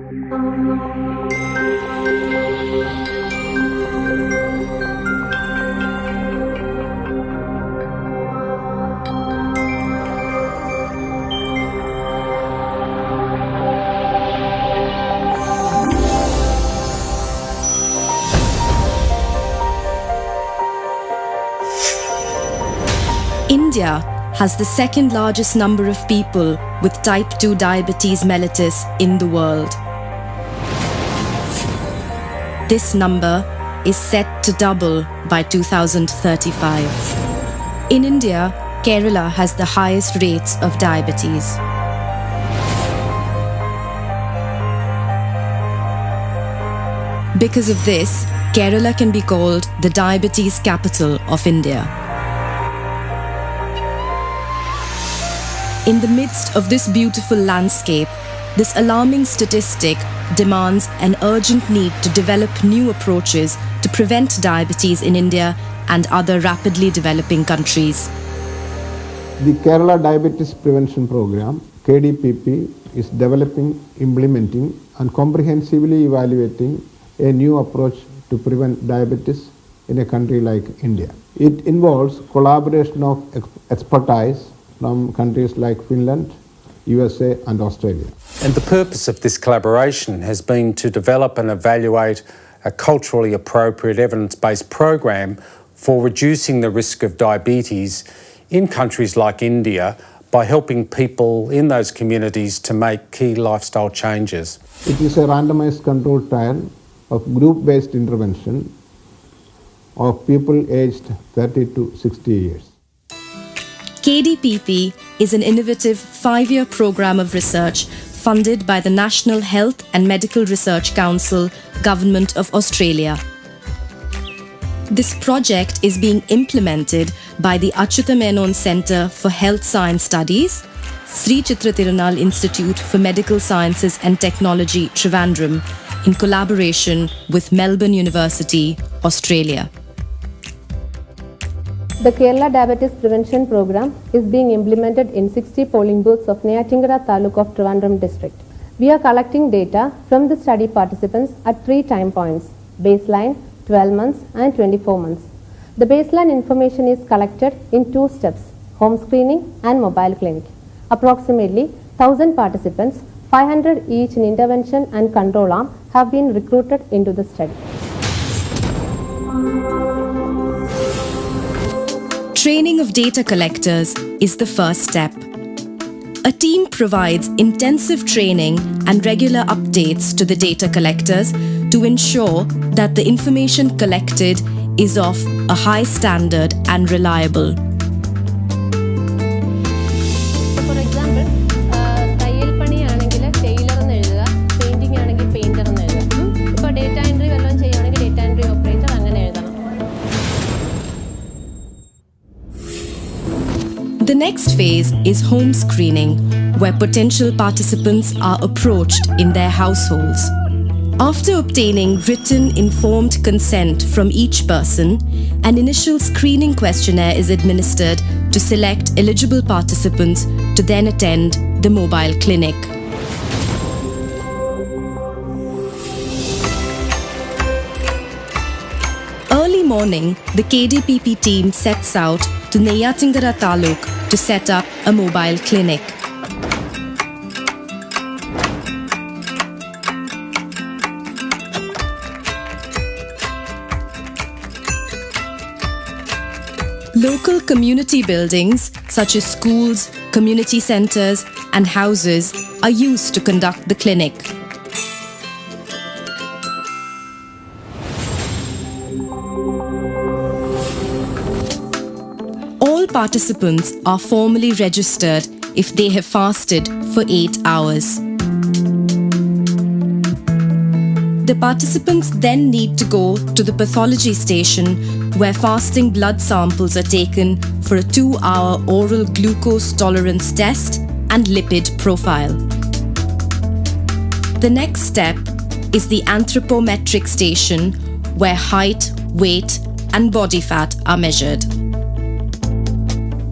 India has the second largest number of people with type 2 diabetes mellitus in the world. This number is set to double by 2035. In India, Kerala has the highest rates of diabetes. Because of this, Kerala can be called the diabetes capital of India. In the midst of this beautiful landscape, this alarming statistic demands an urgent need to develop new approaches to prevent diabetes in India and other rapidly developing countries. The Kerala Diabetes Prevention Program, KDPP, is developing, implementing and comprehensively evaluating a new approach to prevent diabetes in a country like India. It involves collaboration of expertise from countries like Finland, USA and Australia. And the purpose of this collaboration has been to develop and evaluate a culturally appropriate evidence-based program for reducing the risk of diabetes in countries like India by helping people in those communities to make key lifestyle changes. It is a randomized controlled trial of group-based intervention of people aged 30 to 60 years. KDPP is an innovative 5-year program of research funded by the National Health and Medical Research Council, Government of Australia. This project is being implemented by the Achyutha Menon Centre for Health Science Studies, Sri Chitra Tirunal Institute for Medical Sciences and Technology, Trivandrum, in collaboration with Melbourne University, Australia. The Kerala Diabetes Prevention Program is being implemented in 60 polling booths of Neyatankara Taluk of Trivandrum district. We are collecting data from the study participants at 3 time points: baseline, 12 months and 24 months. The baseline information is collected in 2 steps: home screening and mobile clinic. Approximately 1,000 participants, 500 each in intervention and control arm, have been recruited into the study. Training of data collectors is the first step. A team provides intensive training and regular updates to the data collectors to ensure that the information collected is of a high standard and reliable. For example, തയ്യൽ പണിയാണെങ്കിൽ Taylor എന്ന് എഴുതുക, painting ആണെങ്കിൽ painter എന്ന് എഴുതുക. ഇപ്പോൾ data entry വല്ലതും ചെയ്യുകയാണെങ്കിൽ data entry operator അങ്ങനെ എഴുതണം. The next phase is home screening, where potential participants are approached in their households. After obtaining written informed consent from each person, an initial screening questionnaire is administered to select eligible participants to then attend the mobile clinic. Early morning, the KDPP team sets out to Neyatankara Taluk to set up a mobile clinic. Local community buildings such as schools, community centres and houses are used to conduct the clinic. All participants are formally registered if they have fasted for 8 hours. The participants then need to go to the pathology station where fasting blood samples are taken for a 2-hour oral glucose tolerance test and lipid profile. The next step is the anthropometric station where height, weight and body fat are measured.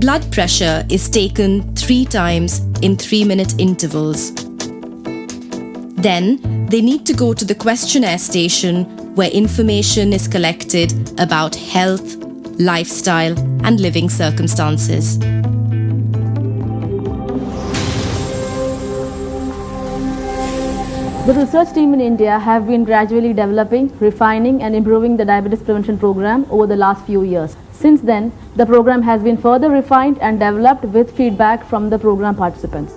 Blood pressure is taken 3 times in 3-minute intervals. Then, they need to go to the questionnaire station where information is collected about health, lifestyle, and living circumstances. The research team in India have been gradually developing, refining and improving the diabetes prevention program over the last few years. Since then, the program has been further refined and developed with feedback from the program participants.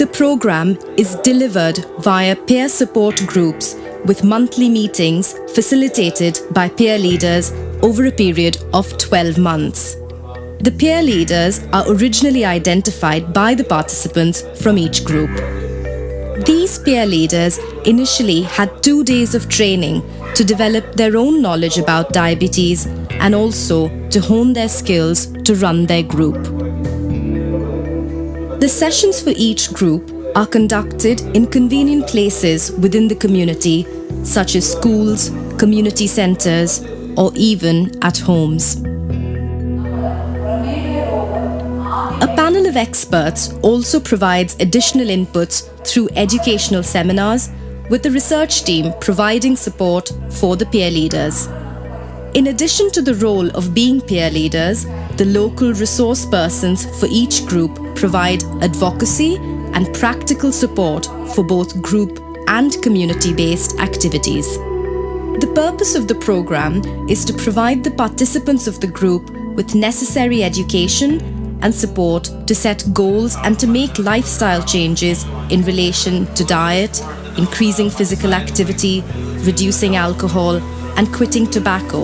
The program is delivered via peer support groups with monthly meetings facilitated by peer leaders over a period of 12 months. The peer leaders are originally identified by the participants from each group. These peer leaders initially had 2 days of training to develop their own knowledge about diabetes and also to hone their skills to run their group. The sessions for each group are conducted in convenient places within the community, such as schools, community centers, or even at homes. A panel of experts also provides additional inputs through educational seminars, with the research team providing support for the peer leaders. In addition to the role of being peer leaders, the local resource persons for each group provide advocacy and practical support for both group and community-based activities. The purpose of the program is to provide the participants of the group with necessary education and support to set goals and to make lifestyle changes in relation to diet, increasing physical activity, reducing alcohol, and quitting tobacco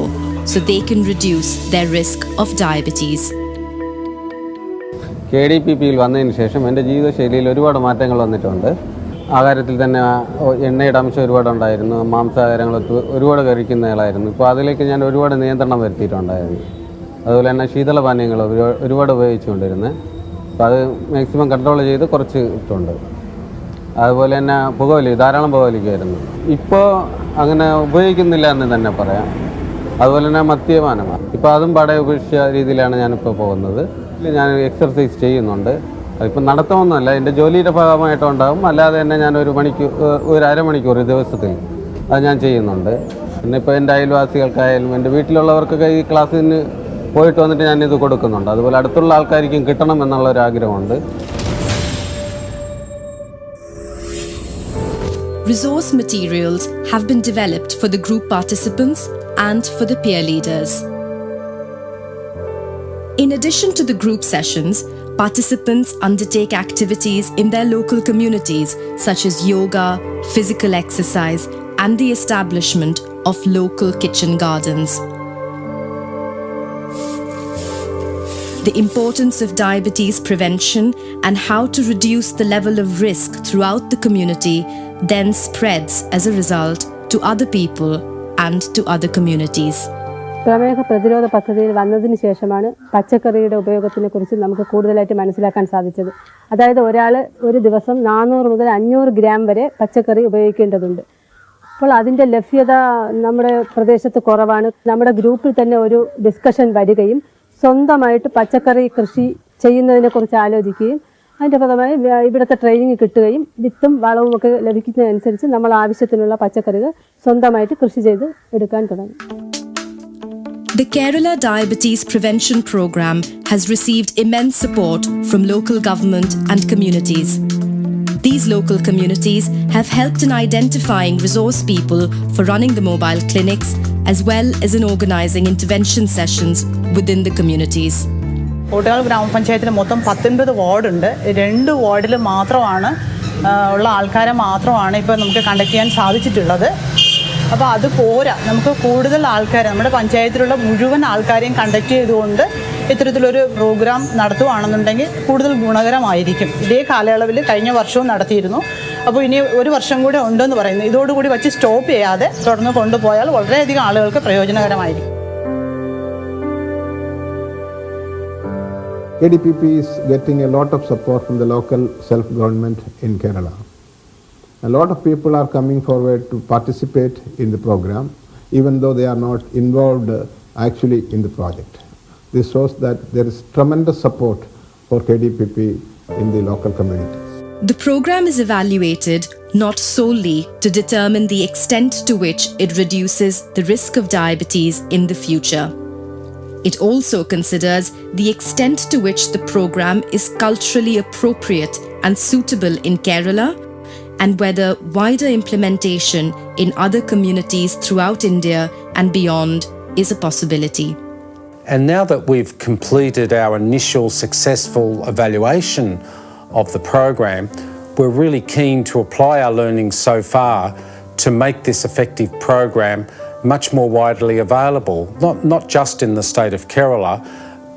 so they can reduce their risk of diabetes. KDPP വന്നതിന് ശേഷം എൻ്റെ ജീവിതശൈലിയിൽ ഒരുപാട് മാറ്റങ്ങൾ വന്നിട്ടുണ്ട്. ആഹാരത്തിൽ തന്നെ എണ്ണയുടെ അംശം ഒരുപാടുണ്ടായിരുന്നു, മാംസാഹാരങ്ങൾ ഒരുപാട് കഴിക്കുന്നയാളായിരുന്നു. ഇപ്പോൾ അതിലേക്ക് ഞാൻ ഒരുപാട് നിയന്ത്രണം വരുത്തിയിട്ടുണ്ടായിരുന്നു. അതുപോലെ തന്നെ ശീതളപാനീയങ്ങൾ ഒരുപാട് ഉപയോഗിച്ചുകൊണ്ടിരുന്നത്. അപ്പോൾ അത് മാക്സിമം കൺട്രോൾ ചെയ്ത് കുറച്ച് ഇട്ടുണ്ട്. അതുപോലെ തന്നെ ധാരാളം പുകവലിക്കുമായിരുന്നു. ഇപ്പോൾ അങ്ങനെ ഉപയോഗിക്കുന്നില്ല എന്ന് തന്നെ പറയാം. അതുപോലെ തന്നെ മദ്യപാനമാണ്. ഇപ്പോൾ അതും പാടെ ഉപേക്ഷിച്ച രീതിയിലാണ് ഞാനിപ്പോൾ പോകുന്നത്. ഞാൻ എക്സർസൈസ് ചെയ്യുന്നുണ്ട്. അതിപ്പോൾ നടത്തമൊന്നുമല്ല, എൻ്റെ ജോലിയുടെ ഭാഗമായിട്ടുണ്ടാകും. അല്ലാതെ തന്നെ ഞാൻ ഒരു അരമണിക്കൂർ ദിവസത്തിൽ അത് ഞാൻ ചെയ്യുന്നുണ്ട്. പിന്നെ ഇപ്പോൾ എൻ്റെ അയൽവാസികൾക്കായാലും എൻ്റെ വീട്ടിലുള്ളവർക്കൊക്കെ ഈ ക്ലാസ്സിന് പോയിട്ട് വന്നിട്ട് ഞാനിത് കൊടുക്കുന്നുണ്ട്. അതുപോലെ അടുത്തുള്ള ആൾക്കാർക്കും കിട്ടണം എന്നുള്ള ഒരു ആഗ്രഹമുണ്ട്. Resource materials have been developed for the group participants and for the peer leaders. In addition to the group sessions, participants undertake activities in their local communities such as yoga, physical exercise, and the establishment of local kitchen gardens. The importance of diabetes prevention and how to reduce the level of risk throughout the community then spreads as a result to other people and to other communities. പ്രമേഹ പ്രതിരോധ പദ്ധതിയിൽ വന്നതിന് ശേഷമാണ് പച്ചക്കറിയുടെ ഉപയോഗത്തിനെക്കുറിച്ച് നമുക്ക് കൂടുതലായിട്ട് മനസ്സിലാക്കാൻ സാധിച്ചത്. അതായത് ഒരാൾ ഒരു ദിവസം 400 മുതൽ 500 ഗ്രാം വരെ പച്ചക്കറി ഉപയോഗിക്കേണ്ടതുണ്ട്. അപ്പോൾ അതിൻ്റെ ലഭ്യത നമ്മുടെ പ്രദേശത്ത് കുറവാണ്. നമ്മുടെ ഗ്രൂപ്പിൽ തന്നെ ഒരു ഡിസ്കഷൻ വരികയും സ്വന്തമായിട്ട് പച്ചക്കറി കൃഷി ചെയ്യുന്നതിനെക്കുറിച്ച് ആലോചിക്കുകയും അതിൻ്റെ ഫലമായി ഇവിടുത്തെ ട്രെയിനിങ് കിട്ടുകയും വിത്തും വളവും ഒക്കെ ലഭിക്കുന്നതനുസരിച്ച് നമ്മൾ ആവശ്യത്തിനുള്ള പച്ചക്കറികൾ സ്വന്തമായിട്ട് കൃഷി ചെയ്ത് എടുക്കാൻ തുടങ്ങി. The Kerala Diabetes Prevention Program has received immense support from local government and communities. These local communities have helped in identifying resource people for running the mobile clinics as well as in organising intervention sessions within the communities. കോട്ടയാൽ ഗ്രാമപഞ്ചായത്തിൽ മൊത്തം 19 വാർഡുണ്ട്. 2 വാർഡിൽ മാത്രമാണ് ഉള്ള ആൾക്കാരെ മാത്രമാണ് ഇപ്പോൾ നമുക്ക് conduct ചെയ്യാൻ സാധിച്ചിട്ടുള്ളത്. അപ്പോൾ അത് പോരാ, നമുക്ക് കൂടുതൽ ആൾക്കാരെ നമ്മുടെ പഞ്ചായത്തിലുള്ള മുഴുവൻ ആൾക്കാരെയും കണ്ടക്ട് ചെയ്തുകൊണ്ട് ഇത്തരത്തിലൊരു പ്രോഗ്രാം നടത്തുകയാണെന്നുണ്ടെങ്കിൽ കൂടുതൽ ഗുണകരമായിരിക്കും. ഇതേ കാലയളവിൽ കഴിഞ്ഞ വർഷവും നടത്തിയിരുന്നു. അപ്പോൾ ഇനി ഒരു വർഷം കൂടെ ഉണ്ടെന്ന് പറയുന്നു. ഇതോടുകൂടി വച്ച് സ്റ്റോപ്പ് ചെയ്യാതെ തുടർന്ന് കൊണ്ടുപോയാൽ വളരെയധികം ആളുകൾക്ക് പ്രയോജനകരമായിരിക്കും. KDPP is getting a lot of support from the local self-government in Kerala. A lot of people are coming forward to participate in the program, even though they are not involved actually in the project. This shows that there is tremendous support for KDPP in the local community. The program is evaluated not solely to determine the extent to which it reduces the risk of diabetes in the future. It also considers the extent to which the program is culturally appropriate and suitable in Kerala, and whether wider implementation in other communities throughout India and beyond is a possibility. And now that we've completed our initial successful evaluation of the program, we're really keen to apply our learnings so far to make this effective program much more widely available, not just in the state of Kerala,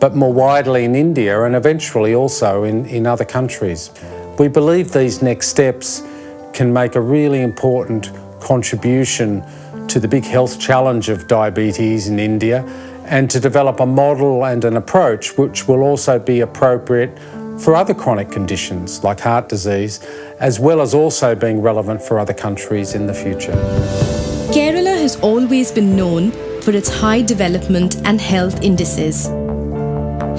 but more widely in India and eventually also in other countries. We believe these next steps can make a really important contribution to the big health challenge of diabetes in India, and to develop a model and an approach which will also be appropriate for other chronic conditions like heart disease, as well as also being relevant for other countries in the future. Kerala has always been known for its high development and health indices.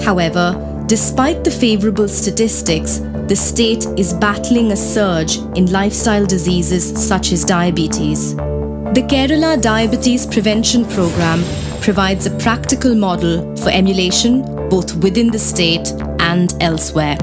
However, despite the favourable statistics, the state is battling a surge in lifestyle diseases such as diabetes. The Kerala Diabetes Prevention Programme provides a practical model for emulation both within the state and elsewhere.